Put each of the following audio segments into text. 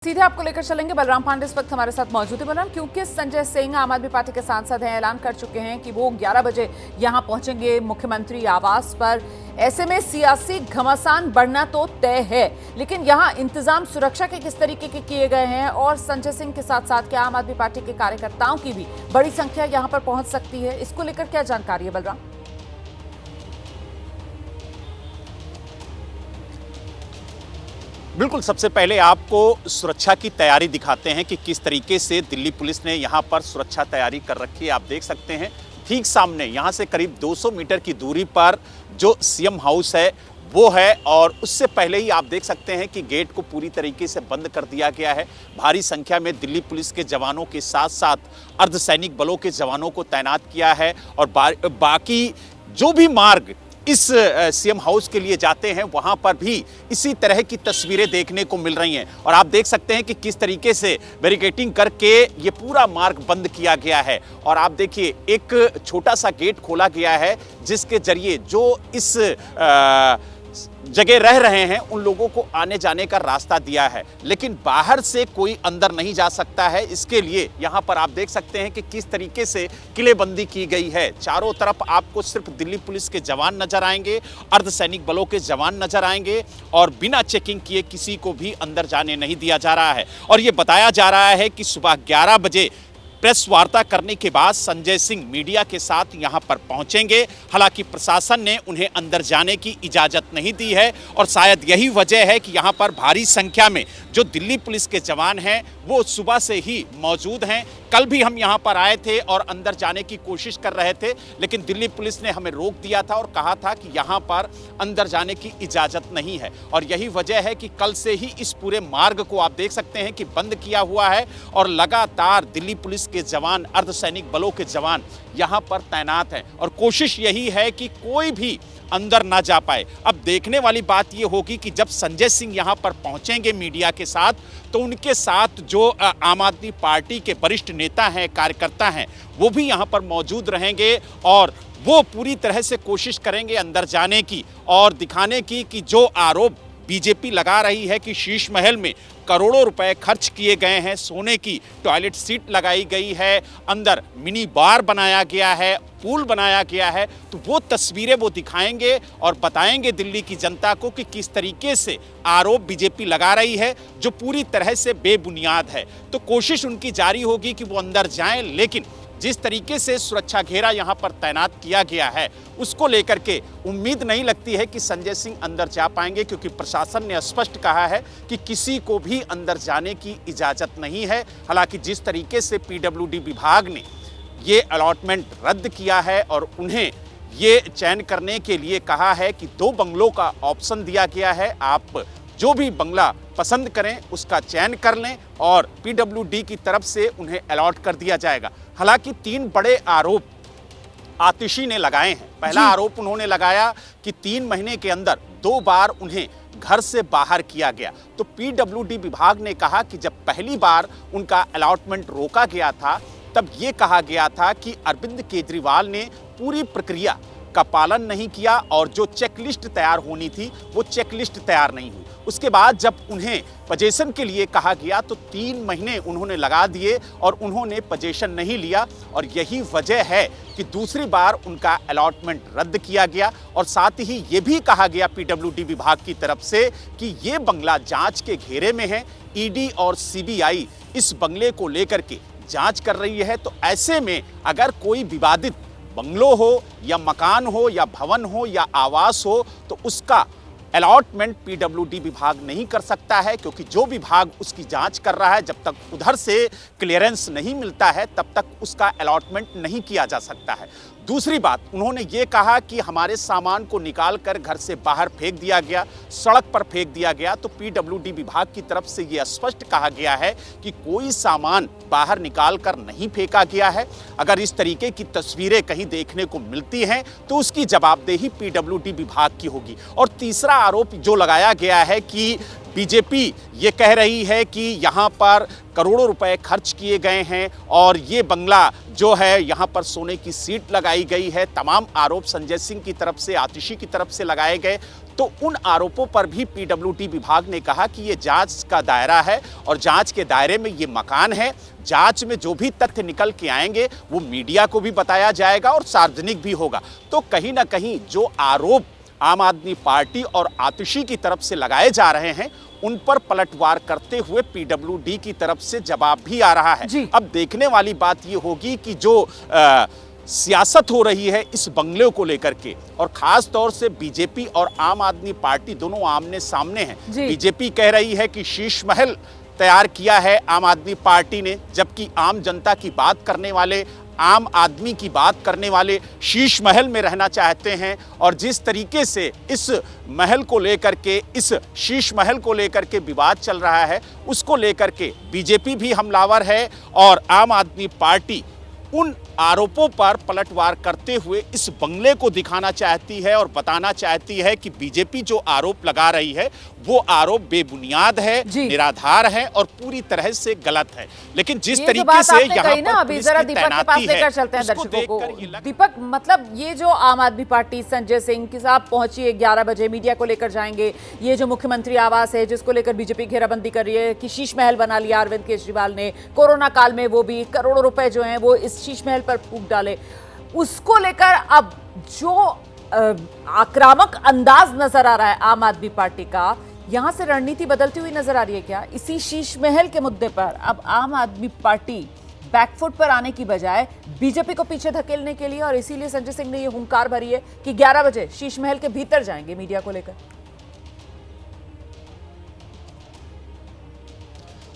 सीधे आपको लेकर चलेंगे। बलराम पांडे इस वक्त हमारे साथ मौजूद है। बलराम, क्योंकि संजय सिंह आम आदमी पार्टी के सांसद हैं, ऐलान कर चुके हैं कि वो 11 बजे यहां पहुंचेंगे मुख्यमंत्री आवास पर। ऐसे में सियासी घमासान बढ़ना तो तय है, लेकिन यहां इंतजाम सुरक्षा के किस तरीके के किए गए हैं और संजय सिंह के साथ साथ क्या आम आदमी पार्टी के कार्यकर्ताओं की भी बड़ी संख्या यहां पर पहुंच सकती है, इसको लेकर क्या जानकारी है बलराम? बिल्कुल, सबसे पहले आपको सुरक्षा की तैयारी दिखाते हैं कि किस तरीके से दिल्ली पुलिस ने यहाँ पर सुरक्षा तैयारी कर रखी है। आप देख सकते हैं ठीक सामने यहाँ से करीब 200 मीटर की दूरी पर जो सीएम हाउस है वो है, और उससे पहले ही आप देख सकते हैं कि गेट को पूरी तरीके से बंद कर दिया गया है। भारी संख्या में दिल्ली पुलिस के जवानों के साथ साथ अर्धसैनिक बलों के जवानों को तैनात किया है, और बाकी जो भी मार्ग इस सीएम हाउस के लिए जाते हैं वहां पर भी इसी तरह की तस्वीरें देखने को मिल रही हैं। और आप देख सकते हैं कि किस तरीके से बैरिकेडिंग करके ये पूरा मार्ग बंद किया गया है। और आप देखिए एक छोटा सा गेट खोला गया है जिसके जरिए जो इस जगह रह रहे हैं उन लोगों को आने जाने का रास्ता दिया है, लेकिन बाहर से कोई अंदर नहीं जा सकता है। इसके लिए यहाँ पर आप देख सकते हैं कि किस तरीके से किलेबंदी की गई है। चारों तरफ आपको सिर्फ दिल्ली पुलिस के जवान नजर आएंगे, अर्धसैनिक बलों के जवान नजर आएंगे, और बिना चेकिंग किए किसी को भी अंदर जाने नहीं दिया जा रहा है। और ये बताया जा रहा है कि सुबह 11 बजे प्रेस वार्ता करने के बाद संजय सिंह मीडिया के साथ यहां पर पहुंचेंगे। हालांकि प्रशासन ने उन्हें अंदर जाने की इजाजत नहीं दी है, और शायद यही वजह है कि यहां पर भारी संख्या में जो दिल्ली पुलिस के जवान हैं वो सुबह से ही मौजूद हैं। कल भी हम यहां पर आए थे और अंदर जाने की कोशिश कर रहे थे, लेकिन दिल्ली पुलिस ने हमें रोक दिया था और कहा था कि यहां पर अंदर जाने की इजाजत नहीं है। और यही वजह है कि कल से ही इस पूरे मार्ग को आप देख सकते हैं कि बंद किया हुआ है, और लगातार दिल्ली पुलिस के जवान, अर्धसैनिक बलों के जवान यहां पर तैनात हैं, और कोशिश यही है कि कोई भी अंदर ना जा पाए। अब देखने वाली बात यह होगी कि जब संजय सिंह यहां पर पहुंचेंगे मीडिया के साथ, तो उनके साथ जो आम आदमी पार्टी के वरिष्ठ नेता हैं, कार्यकर्ता हैं, वो भी यहां पर मौजूद रहेंगे, और वो पूरी तरह से कोशिश करेंगे अंदर जाने की और दिखाने की कि जो आरोप बीजेपी लगा रही है कि शीश महल में करोड़ों रुपए खर्च किए गए हैं, सोने की टॉयलेट सीट लगाई गई है, अंदर मिनी बार बनाया गया है, पूल बनाया गया है, तो वो तस्वीरें वो दिखाएंगे और बताएंगे दिल्ली की जनता को कि किस तरीके से आरोप बीजेपी लगा रही है जो पूरी तरह से बेबुनियाद है। तो कोशिश उनकी जारी होगी कि वो अंदर जाएं, लेकिन जिस तरीके से सुरक्षा घेरा यहां पर तैनात किया गया है उसको लेकर के उम्मीद नहीं लगती है कि संजय सिंह अंदर जा पाएंगे, क्योंकि प्रशासन ने स्पष्ट कहा है कि किसी को भी अंदर जाने की इजाजत नहीं है। हालांकि जिस तरीके से पीडब्ल्यूडी विभाग ने ये अलॉटमेंट रद्द किया है और उन्हें ये चयन करने के लिए कहा है कि 2 बंगलों का ऑप्शन दिया गया है, आप जो भी बंगला पसंद करें उसका चयन कर लें और पीडब्ल्यूडी की तरफ से उन्हें अलॉट कर दिया जाएगा। हालांकि 3 बड़े आरोप आतिशी ने लगाए हैं। पहला आरोप उन्होंने लगाया कि 3 महीने के अंदर 2 बार उन्हें घर से बाहर किया गया। तो पीडब्ल्यूडी विभाग ने कहा कि जब पहली बार उनका अलॉटमेंट रोका गया था तब ये कहा गया था कि अरविंद केजरीवाल ने पूरी प्रक्रिया का पालन नहीं किया, और जो चेकलिस्ट तैयार होनी थी वो चेकलिस्ट तैयार नहीं हुई। उसके बाद जब उन्हें पजेशन के लिए कहा गया तो 3 महीने उन्होंने लगा दिए और उन्होंने पजेशन नहीं लिया, और यही वजह है कि दूसरी बार उनका अलॉटमेंट रद्द किया गया। और साथ ही ये भी कहा गया पीडब्ल्यूडी विभाग की तरफ से कि ये बंगला जांच के घेरे में है, ईडी और सीबीआई इस बंगले को लेकर के जांच कर रही है। तो ऐसे में अगर कोई विवादित बंगलो हो या मकान हो या भवन हो या आवास हो तो उसका अलॉटमेंट पीडब्ल्यूडी विभाग नहीं कर सकता है, क्योंकि जो विभाग उसकी जांच कर रहा है जब तक उधर से क्लियरेंस नहीं मिलता है तब तक उसका अलॉटमेंट नहीं किया जा सकता है। दूसरी बात उन्होंने ये कहा कि हमारे सामान को निकाल कर घर से बाहर फेंक दिया गया, सड़क पर फेंक दिया गया। तो पीडब्ल्यूडी विभाग की तरफ से ये स्पष्ट कहा गया है कि कोई सामान बाहर निकाल कर नहीं फेंका गया है। अगर इस तरीके की तस्वीरें कहीं देखने को मिलती हैं तो उसकी जवाबदेही पीडब्ल्यूडी विभाग की होगी। और तीसरा आरोप जो लगाया गया है कि बीजेपी ये कह रही है कि यहाँ पर करोड़ों रुपए खर्च किए गए हैं और ये बंगला जो है यहाँ पर सोने की सीट लगाई गई है। तमाम आरोप संजय सिंह की तरफ से, आतिशी की तरफ से लगाए गए। तो उन आरोपों पर भी पीडब्ल्यूडी विभाग ने कहा कि ये जांच का दायरा है और जांच के दायरे में ये मकान है। जांच में जो भी तथ्य निकल के आएंगे वो मीडिया को भी बताया जाएगा और सार्वजनिक भी होगा। तो कहीं ना कहीं जो आरोप आम आदमी पार्टी और आतिशी की तरफ से लगाए जा रहे हैं उन पर पलटवार करते हुए पीडब्ल्यूडी की तरफ से जवाब भी आ रहा है। अब देखने वाली बात ये होगी कि जो सियासत हो रही है इस बंगले को लेकर के, और खास तौर से बीजेपी और आम आदमी पार्टी दोनों आमने सामने हैं। बीजेपी कह रही है कि शीश महल तैयार किया है आम आदमी पार्टी ने, जबकि आम जनता की बात करने वाले, आम आदमी की बात करने वाले शीश महल में रहना चाहते हैं। और जिस तरीके से इस महल को लेकर के, इस शीश महल को लेकर के विवाद चल रहा है, उसको लेकर के बीजेपी भी हमलावर है और आम आदमी पार्टी उन आरोपों पर पलटवार करते हुए इस बंगले को दिखाना चाहती है और बताना चाहती है कि बीजेपी जो आरोप लगा रही है वो आरोप बेबुनियाद है, निराधार है और पूरी तरह से गलत है। लेकिन जिस तरीके से यहाँ पर अभी जरा दीपक के पास लेकर चलते हैं दर्शकों को। दीपक, मतलब ये जो आम आदमी पार्टी संजय सिंह के साथ पहुंची है 11 बजे, मीडिया को लेकर जाएंगे, ये जो मुख्यमंत्री आवास है जिसको लेकर बीजेपी घेराबंदी कर रही है कि शीश महल बना लिया अरविंद केजरीवाल ने, कोरोना काल में वो भी करोड़ों रुपए जो हैं वो इस शीश महल पर फूंक डाले, उसको लेकर अब जो आक्रामक अंदाज नजर आ रहा है आम आदमी पार्टी का, यहां से रणनीति बदलती हुई नजर आ रही है क्या? इसी शीश महल के मुद्दे पर अब आम आदमी पार्टी बैकफुट पर आने की बजाय बीजेपी को पीछे धकेलने के लिए, और इसीलिए संजय सिंह ने यह हुंकार भरी है कि 11 बजे शीश महल के भीतर जाएंगे मीडिया को लेकर।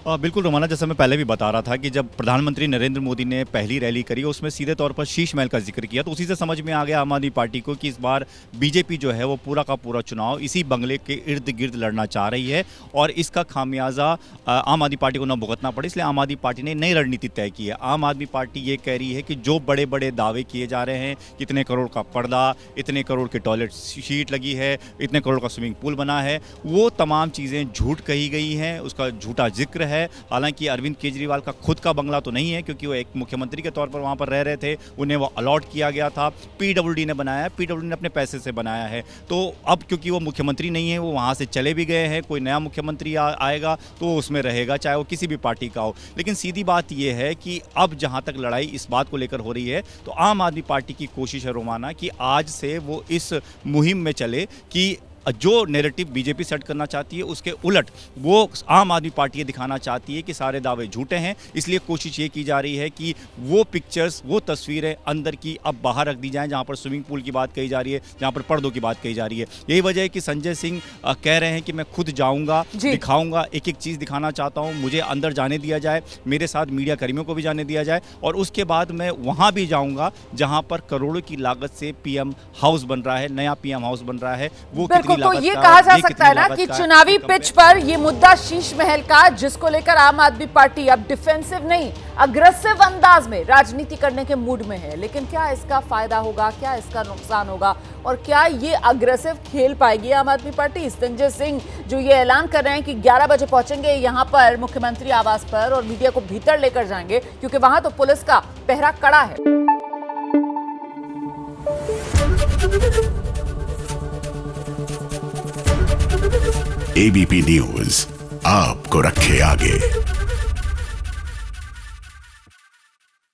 बिल्कुल रोमाना, जैसा मैं पहले भी बता रहा था कि जब प्रधानमंत्री नरेंद्र मोदी ने पहली रैली करी उसमें सीधे तौर पर शीश महल का जिक्र किया, तो उसी से समझ में आ गया आम आदमी पार्टी को कि इस बार बीजेपी जो है वो पूरा का पूरा चुनाव इसी बंगले के इर्द गिर्द लड़ना चाह रही है और इसका खामियाजा आम आदमी पार्टी को न भुगतना पड़े, इसलिए आम आदमी पार्टी ने नई रणनीति तय की है। आम आदमी पार्टी ये कह रही है कि जो बड़े बड़े दावे किए जा रहे हैं, इतने करोड़ का पर्दा, इतने करोड़ की टॉयलेट शीट लगी है, इतने करोड़ का स्विमिंग पूल बना है, वो तमाम चीज़ें झूठ कही गई हैं, उसका झूठा जिक्र है। हालांकि अरविंद केजरीवाल का खुद का बंगला तो नहीं है क्योंकि वो एक मुख्यमंत्री के तौर पर वहां पर रह रहे थे, उन्हें वो अलॉट किया गया था, पीडब्ल्यूडी ने बनाया है, पीडब्ल्यूडी ने अपने पैसे से बनाया है। तो अब क्योंकि वो मुख्यमंत्री नहीं है, वो वहां से चले भी गए हैं, कोई नया मुख्यमंत्री आएगा तो उसमें रहेगा, चाहे वो किसी भी पार्टी का हो। लेकिन सीधी बात यह है कि अब जहां तक लड़ाई इस बात को लेकर हो रही है, तो आम आदमी पार्टी की कोशिश है रोमाना कि आज से वो इस मुहिम में चले कि जो नैरेटिव बीजेपी सेट करना चाहती है उसके उलट वो आम आदमी पार्टी ये दिखाना चाहती है कि सारे दावे झूठे हैं। इसलिए कोशिश ये की जा रही है कि वो पिक्चर्स, वो तस्वीरें अंदर की अब बाहर रख दी जाएं, जहां पर स्विमिंग पूल की बात कही जा रही है, जहां पर पर्दों की बात कही जा रही है। यही वजह है कि संजय सिंह कह रहे हैं कि मैं खुद जाऊंगा, दिखाऊंगा, एक एक चीज़ दिखाना चाहता हूँ, मुझे अंदर जाने दिया जाए, मेरे साथ मीडिया कर्मियों को भी जाने दिया जाए और उसके बाद मैं वहाँ भी जाऊँगा जहाँ पर करोड़ों की लागत से पीएम हाउस बन रहा है, नया पीएम हाउस बन रहा है। वो तो ये कहा जा सकता है ना कि चुनावी पिच पर ये मुद्दा शीश महल का, जिसको लेकर आम आदमी पार्टी अब डिफेंसिव नहीं अग्रेसिव अंदाज में राजनीति करने के मूड में है। लेकिन क्या इसका फायदा होगा, क्या इसका नुकसान होगा और क्या ये अग्रेसिव खेल पाएगी आम आदमी पार्टी? संजय सिंह जो ये ऐलान कर रहे हैं कि 11 बजे पहुंचेंगे यहां पर मुख्यमंत्री आवास पर और मीडिया को भीतर लेकर जाएंगे क्योंकि वहां तो पुलिस का पहरा कड़ा है। एबीपी न्यूज आपको रखे आगे।